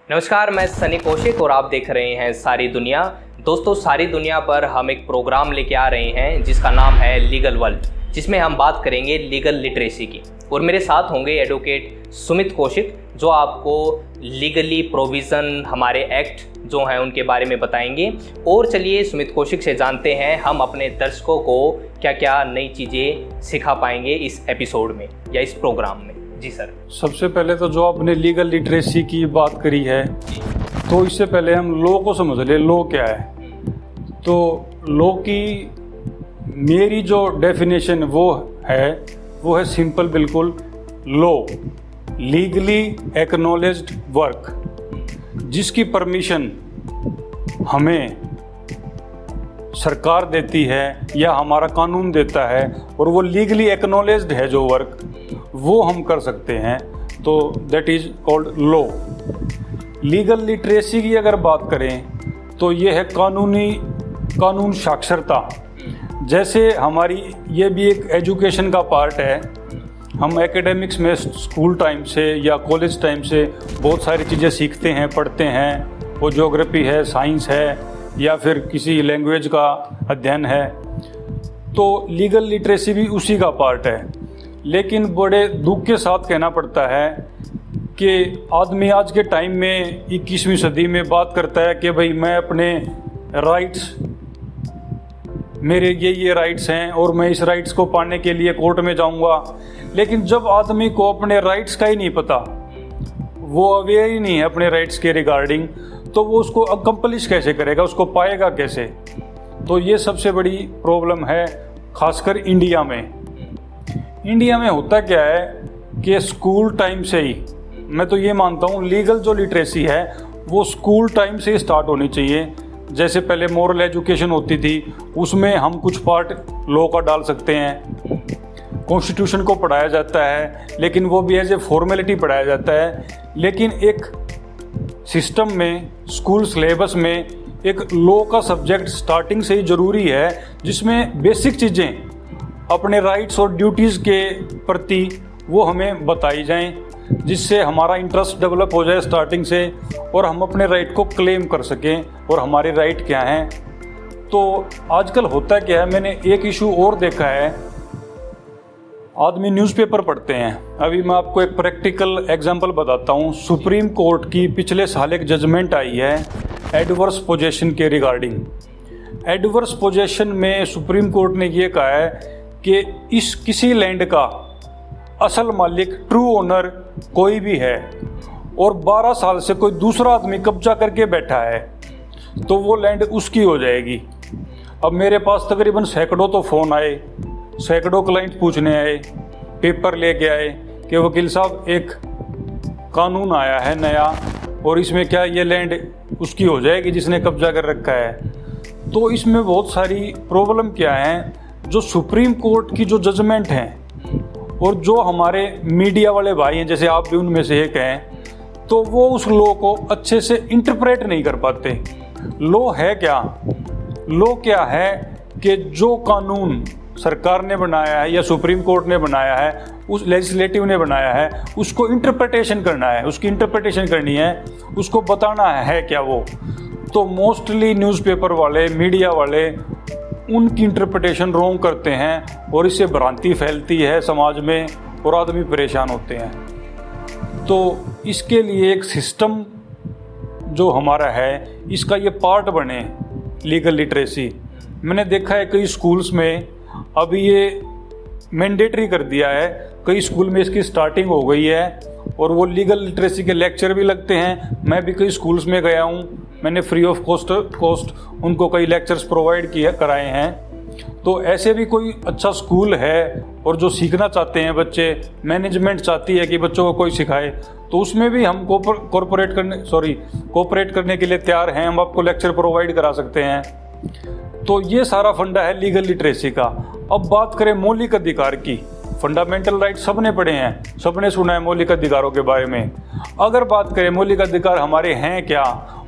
नमस्कार, मैं सनी कौशिक और आप देख रहे हैं सारी दुनिया। दोस्तों, सारी दुनिया पर हम एक प्रोग्राम लेके आ रहे हैं जिसका नाम है लीगल वर्ल्ड, जिसमें हम बात करेंगे लीगल लिटरेसी की। और मेरे साथ होंगे एडवोकेट सुमित कौशिक, जो आपको लीगली प्रोविज़न हमारे एक्ट जो हैं उनके बारे में बताएंगे। और चलिए सुमित कौशिक से जानते हैं हम अपने दर्शकों को क्या क्या नई चीज़ें सिखा पाएंगे इस एपिसोड में या इस प्रोग्राम में। जी सर। सबसे पहले तो जो आपने लीगल लिटरेसी की बात करी है, तो इससे पहले हम लॉ को समझ ले। लॉ क्या है? तो लॉ की मेरी जो डेफिनेशन वो है सिंपल बिल्कुल। लॉ लीगली एक्नॉलेज्ड वर्क, जिसकी परमिशन हमें सरकार देती है या हमारा कानून देता है, और वो लीगली एक्नॉलेज्ड है जो वर्क, वो हम कर सकते हैं, तो that is called law. Legal literacy की अगर बात करें तो ये है कानून साक्षरता। जैसे हमारी ये भी एक एजुकेशन का पार्ट है। हम एकेडमिक्स में स्कूल टाइम से या कॉलेज टाइम से बहुत सारी चीज़ें सीखते हैं, पढ़ते हैं। वो ज्योग्राफी है, साइंस है, या फिर किसी लैंग्वेज का अध्ययन है। तो लीगल लिटरेसी भी उसी का पार्ट है। लेकिन बड़े दुख के साथ कहना पड़ता है कि आदमी आज के टाइम में 21वीं सदी में बात करता है कि भाई मैं अपने राइट्स, मेरे ये राइट्स हैं और मैं इस राइट्स को पाने के लिए कोर्ट में जाऊंगा। लेकिन जब आदमी को अपने राइट्स का ही नहीं पता, वो अवेयर ही नहीं है अपने राइट्स के रिगार्डिंग, तो वो उसको अकम्पलिश कैसे करेगा, उसको पाएगा कैसे? तो ये सबसे बड़ी प्रॉब्लम है, खासकर इंडिया में। इंडिया में होता क्या है कि स्कूल टाइम से ही, मैं तो ये मानता हूँ लीगल जो लिटरेसी है वो स्कूल टाइम से ही स्टार्ट होनी चाहिए। जैसे पहले मोरल एजुकेशन होती थी, उसमें हम कुछ पार्ट लॉ का डाल सकते हैं। कॉन्स्टिट्यूशन को पढ़ाया जाता है, लेकिन वो भी एज ए फॉर्मेलिटी पढ़ाया जाता है। लेकिन एक सिस्टम में, स्कूल सिलेबस में एक लॉ का सब्जेक्ट स्टार्टिंग से ही ज़रूरी है, जिसमें बेसिक चीज़ें अपने राइट्स और ड्यूटीज़ के प्रति वो हमें बताई जाएं, जिससे हमारा इंटरेस्ट डेवलप हो जाए स्टार्टिंग से, और हम अपने राइट को क्लेम कर सकें और हमारे राइट क्या हैं। तो आजकल होता क्या है, मैंने एक इशू और देखा है, आदमी न्यूज़पेपर पढ़ते हैं। अभी मैं आपको एक प्रैक्टिकल एग्जांपल बताता हूँ। सुप्रीम कोर्ट की पिछले साल एक जजमेंट आई है एडवर्स पोजेशन के रिगार्डिंग। एडवर्स पोजेशन में सुप्रीम कोर्ट ने ये कहा है कि इस किसी लैंड का असल मालिक, ट्रू ओनर कोई भी है, और 12 साल से कोई दूसरा आदमी कब्जा करके बैठा है, तो वो लैंड उसकी हो जाएगी। अब मेरे पास तकरीबन सैकड़ों तो फ़ोन आए, सैकड़ों क्लाइंट पूछने आए, पेपर लेके आए कि वकील साहब एक कानून आया है नया, और इसमें क्या ये लैंड उसकी हो जाएगी जिसने कब्जा कर रखा है? तो इसमें बहुत सारी प्रॉब्लम क्या है, जो सुप्रीम कोर्ट की जो जजमेंट हैं और जो हमारे मीडिया वाले भाई हैं, जैसे आप भी उनमें से एक हैं, तो वो उस लॉ को अच्छे से इंटरप्रेट नहीं कर पाते। लॉ है क्या? लॉ क्या है कि जो कानून सरकार ने बनाया है या सुप्रीम कोर्ट ने बनाया है, उस लेजिस्लेटिव ने बनाया है, उसको इंटरप्रिटेशन करना है, उसकी इंटरप्रिटेशन करनी है, उसको बताना है क्या वो। तो मोस्टली न्यूज़पेपर वाले, मीडिया वाले उनकी इंटरप्रिटेशन रॉन्ग करते हैं, और इससे भ्रांति फैलती है समाज में और आदमी परेशान होते हैं। तो इसके लिए एक सिस्टम जो हमारा है, इसका ये पार्ट बने लीगल लिटरेसी। मैंने देखा है कई स्कूल्स में अभी ये मैंडेटरी कर दिया है, कई स्कूल में इसकी स्टार्टिंग हो गई है, और वो लीगल लिटरेसी के लेक्चर भी लगते हैं। मैं भी कई स्कूल्स में गया हूँ, मैंने फ्री ऑफ कॉस्ट उनको कई लेक्चर्स प्रोवाइड कराए हैं। तो ऐसे भी कोई अच्छा स्कूल है और जो सीखना चाहते हैं बच्चे, मैनेजमेंट चाहती है कि बच्चों को कोई सिखाए, तो उसमें भी हम कोऑपरेट करने के लिए तैयार हैं। हम आपको लेक्चर प्रोवाइड करा सकते हैं। तो ये सारा फंडा है लीगल लिटरेसी का। अब बात करें मौलिक अधिकार की, फंडामेंटल राइट सबने पढ़े हैं, सबने सुना है मौलिक अधिकारों के बारे में। अगर बात करें मौलिक अधिकार हमारे हैं क्या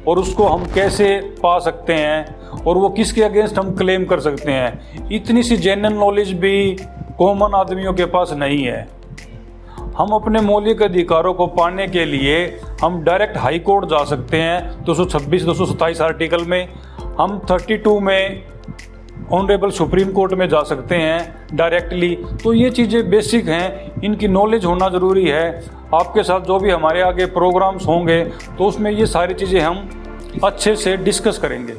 और उसको हम कैसे पा सकते हैं और वो किसके अगेंस्ट हम क्लेम कर सकते हैं, इतनी सी जनरल नॉलेज भी कॉमन आदमियों के पास नहीं है। हम अपने मौलिक अधिकारों को पाने के लिए हम डायरेक्ट हाई कोर्ट जा सकते हैं 226 227 आर्टिकल में। हम 32 में ऑनरेबल सुप्रीम कोर्ट में जा सकते हैं डायरेक्टली। तो ये चीज़ें बेसिक हैं, इनकी नॉलेज होना ज़रूरी है। आपके साथ जो भी हमारे आगे प्रोग्राम्स होंगे तो उसमें ये सारी चीज़ें हम अच्छे से डिस्कस करेंगे।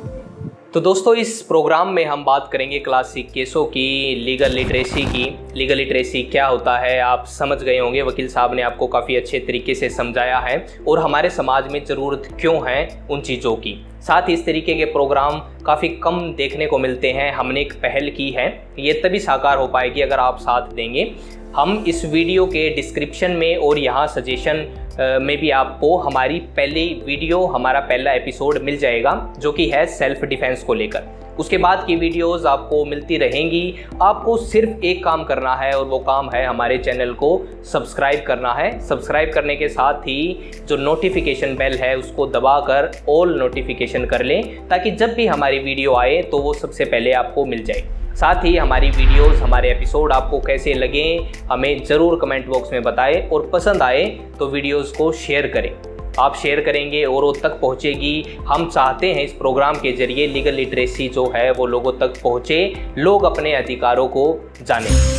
तो दोस्तों, इस प्रोग्राम में हम बात करेंगे क्लासिक केसों की, लीगल लिटरेसी की। लीगल लिटरेसी क्या होता है आप समझ गए होंगे, वकील साहब ने आपको काफ़ी अच्छे तरीके से समझाया है, और हमारे समाज में ज़रूरत क्यों है उन चीज़ों की। साथ ही इस तरीके के प्रोग्राम काफ़ी कम देखने को मिलते हैं। हमने एक पहल की है, ये तभी साकार हो पाएगी अगर आप साथ देंगे। हम इस वीडियो के डिस्क्रिप्शन में और यहाँ सजेशन में भी आपको हमारी पहली वीडियो, हमारा पहला एपिसोड मिल जाएगा जो कि है सेल्फ डिफेंस को लेकर। उसके बाद की वीडियोस आपको मिलती रहेंगी। आपको सिर्फ एक काम करना है और वो काम है हमारे चैनल को सब्सक्राइब करना है। सब्सक्राइब करने के साथ ही जो नोटिफिकेशन बेल है उसको दबाकर ऑल नोटिफिकेशन कर लें, ताकि जब भी हमारी वीडियो आए तो वो सबसे पहले आपको मिल जाए। साथ ही हमारी वीडियोस, हमारे एपिसोड आपको कैसे लगें हमें ज़रूर कमेंट बॉक्स में बताएं, और पसंद आए तो वीडियोस को शेयर करें। आप शेयर करेंगे और तक पहुंचेगी। हम चाहते हैं इस प्रोग्राम के जरिए लीगल लिटरेसी जो है वो लोगों तक पहुंचे, लोग अपने अधिकारों को जानें।